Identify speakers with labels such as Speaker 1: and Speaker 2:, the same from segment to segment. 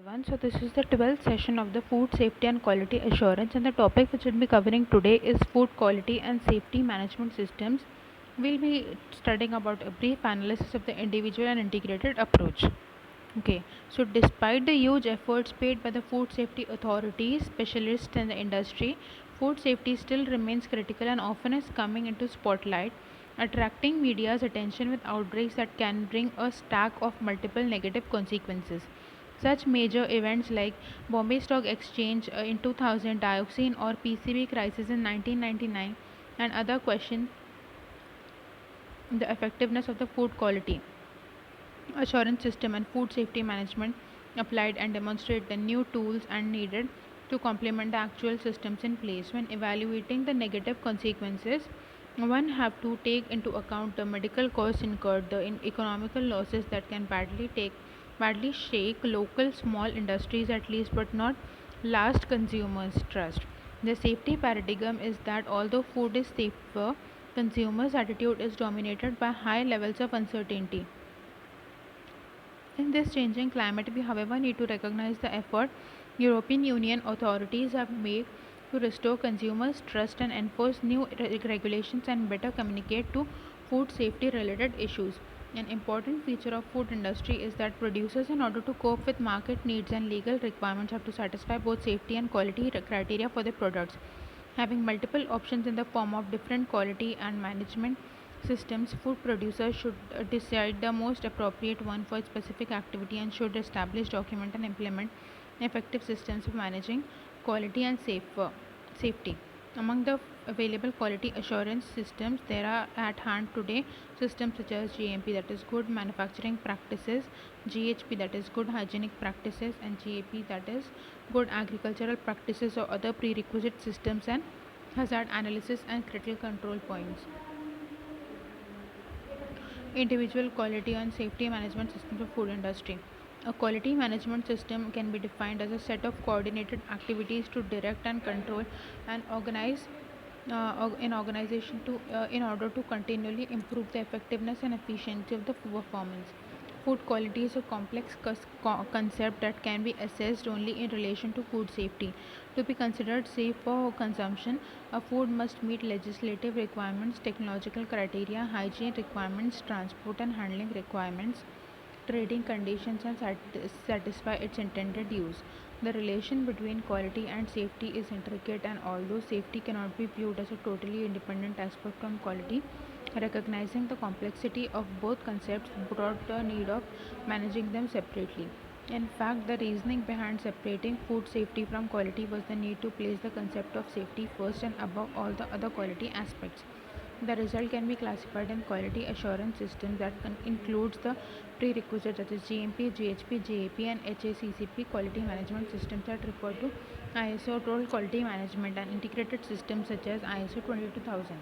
Speaker 1: everyone. So this is the 12th session of the food safety and quality assurance, and the topic which we'll be covering today is food quality and safety management systems. We'll be studying about a brief analysis of the individual and integrated approach. Okay, so despite the huge efforts paid by the food safety authorities, specialists in the industry, food safety still remains critical and often is coming into spotlight, attracting media's attention with outbreaks that can bring a stack of multiple negative consequences. Such major events like Bombay Stock Exchange in 2000, dioxin or PCB crisis in 1999, and other question the effectiveness of the food quality assurance system and food safety management applied and demonstrate the new tools and needed to complement the actual systems in place. When evaluating the negative consequences, one have to take into account the medical costs incurred, the economical losses that can badly shake local small industries at least, but not last consumers trust. The safety paradigm is that although food is safer, consumers attitude is dominated by high levels of uncertainty. In this changing climate, we however need to recognize the effort European Union authorities have made to restore consumers' trust and enforce new regulations and better communicate to food safety related issues. An important feature of food industry is that producers, in order to cope with market needs and legal requirements, have to satisfy both safety and quality criteria for their products. Having multiple options in the form of different quality and management systems, food producers should decide the most appropriate one for a specific activity and should establish, document, and implement effective systems of managing quality and safety. Among the available quality assurance systems, there are at hand today systems such as GMP, that is good manufacturing practices, GHP, that is good hygienic practices, and GAP, that is good agricultural practices, or other prerequisite systems and hazard analysis and critical control points. Individual quality and safety management systems of food industry. A quality management system can be defined as a set of coordinated activities to direct and control and organize in organization to in order to continually improve the effectiveness and efficiency of the performance. Food quality is a complex concept that can be assessed only in relation to food safety. To be considered safe for consumption, a food must meet legislative requirements, technological criteria, hygiene requirements, transport and handling requirements, trading conditions, and satisfy its intended use. The relation between quality and safety is intricate, and although safety cannot be viewed as a totally independent aspect from quality, recognizing the complexity of both concepts brought the need of managing them separately. In fact, the reasoning behind separating food safety from quality was the need to place the concept of safety first and above all the other quality aspects. The result can be classified in quality assurance systems that includes the prerequisites such as GMP, GHP, GAP, and HACCP quality management systems that refer to ISO role quality management, and integrated systems such as ISO 22000.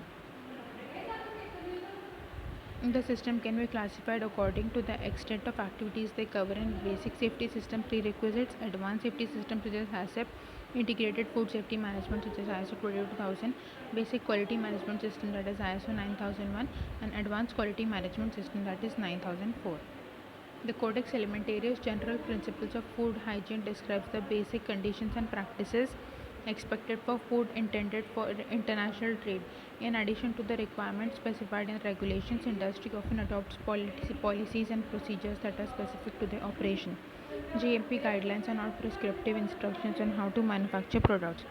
Speaker 1: The system can be classified according to the extent of activities they cover in basic safety system prerequisites, advanced safety systems such as HACCP, integrated food safety management such as ISO 22000, basic quality management system that is ISO 9001, and advanced quality management system that is 9004. The Codex Alimentarius General Principles of Food Hygiene describes the basic conditions and practices expected for food intended for international trade. In addition to the requirements specified in regulations, industry often adopts policies and procedures that are specific to their operation. GMP guidelines are not prescriptive instructions on how to manufacture products.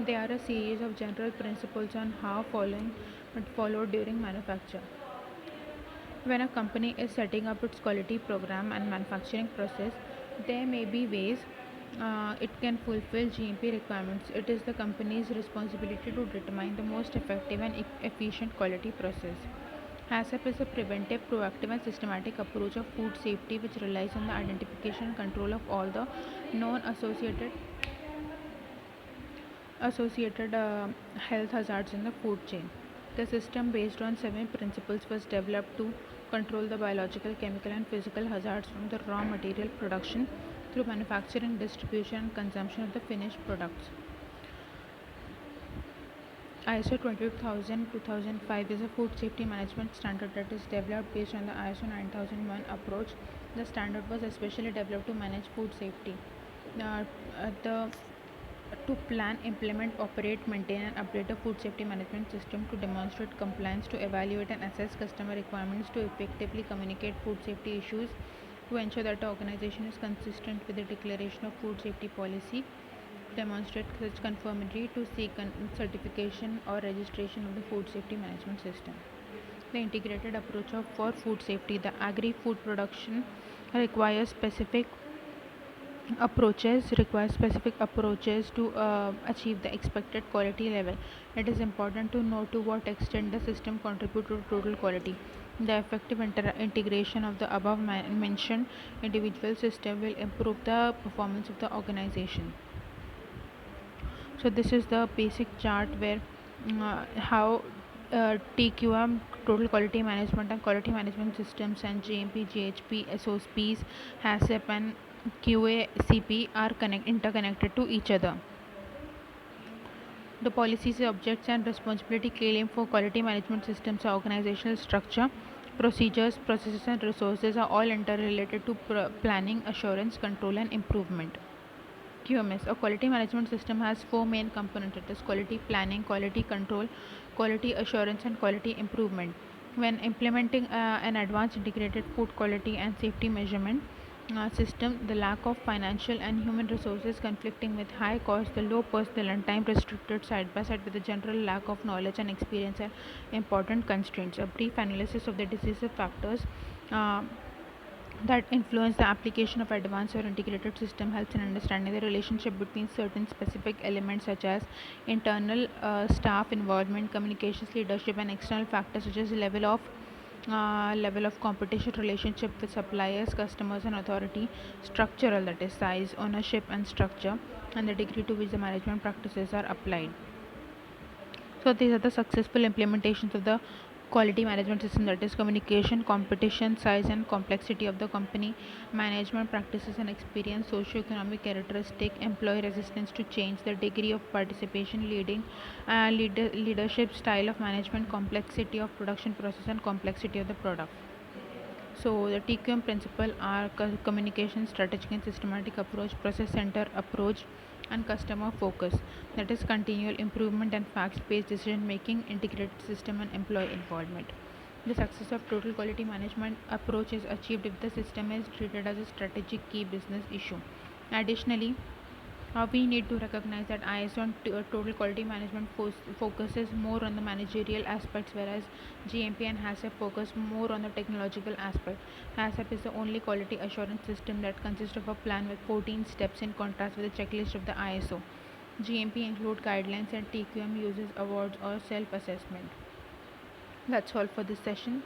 Speaker 1: They are a series of general principles on how followed during manufacture. When a company is setting up its quality program and manufacturing process, there may be ways it can fulfill GMP requirements. It is the company's responsibility to determine the most effective and efficient quality process. HACCP is a preventive, proactive, and systematic approach of food safety which relies on the identification and control of all the known associated health hazards in the food chain. The system, based on 7 principles, was developed to control the biological, chemical, and physical hazards from the raw material production through manufacturing, distribution, and consumption of the finished products. ISO 22000-2005 is a food safety management standard that is developed based on the ISO 9001 approach. The standard was especially developed to manage food safety. uh, the to plan, implement, operate, maintain, and update a food safety management system, to demonstrate compliance, to evaluate and assess customer requirements, to effectively communicate food safety issues, to ensure that the organization is consistent with the declaration of food safety policy, demonstrate such conformity, to seek certification or registration of the food safety management system. The integrated approach for food safety. The agri-food production requires specific approaches to achieve the expected quality level. It is important to know to what extent the system contributes to total quality. The effective integration of the above mentioned individual system will improve the performance of the organization. So this is the basic chart where how TQM, total quality management and quality management systems, and GMP, GHP, SOPs, HACCP and QACP are interconnected to each other. The policies, objects and responsibility claim for quality management systems are organizational structure, procedures, processes and resources are all interrelated to planning, assurance, control and improvement. QMS, a quality management system, has four main components: it is quality planning, quality control, quality assurance, and quality improvement. When implementing an advanced integrated food quality and safety measurement system, the lack of financial and human resources conflicting with high cost, the low personnel and time restricted side by side with the general lack of knowledge and experience are important constraints. A brief analysis of the decisive factors uh, that influence the application of advanced or integrated system helps in understanding the relationship between certain specific elements such as internal staff involvement, communications, leadership, and external factors such as level of competition, relationship with suppliers, customers, and authority, structural, that is size, ownership, and structure, and the degree to which the management practices are applied. So these are the successful implementations of the quality management system, that is communication, competition, size and complexity of the company, management practices and experience, socio-economic characteristic, employee resistance to change, the degree of participation, leadership style of management, complexity of production process and complexity of the product. So the TQM principle are communication, strategic and systematic approach, process center approach, and customer focus. That is continual improvement and facts-based decision making, integrated system, and employee involvement. The success of total quality management approach is achieved if the system is treated as a strategic key business issue. Additionally, we need to recognize that ISO and total quality management focuses more on the managerial aspects, whereas GMP and HACCP focus more on the technological aspect. HACCP is the only quality assurance system that consists of a plan with 14 steps, in contrast with the checklist of the ISO. GMP include guidelines and TQM uses awards or self-assessment. That's all for this session.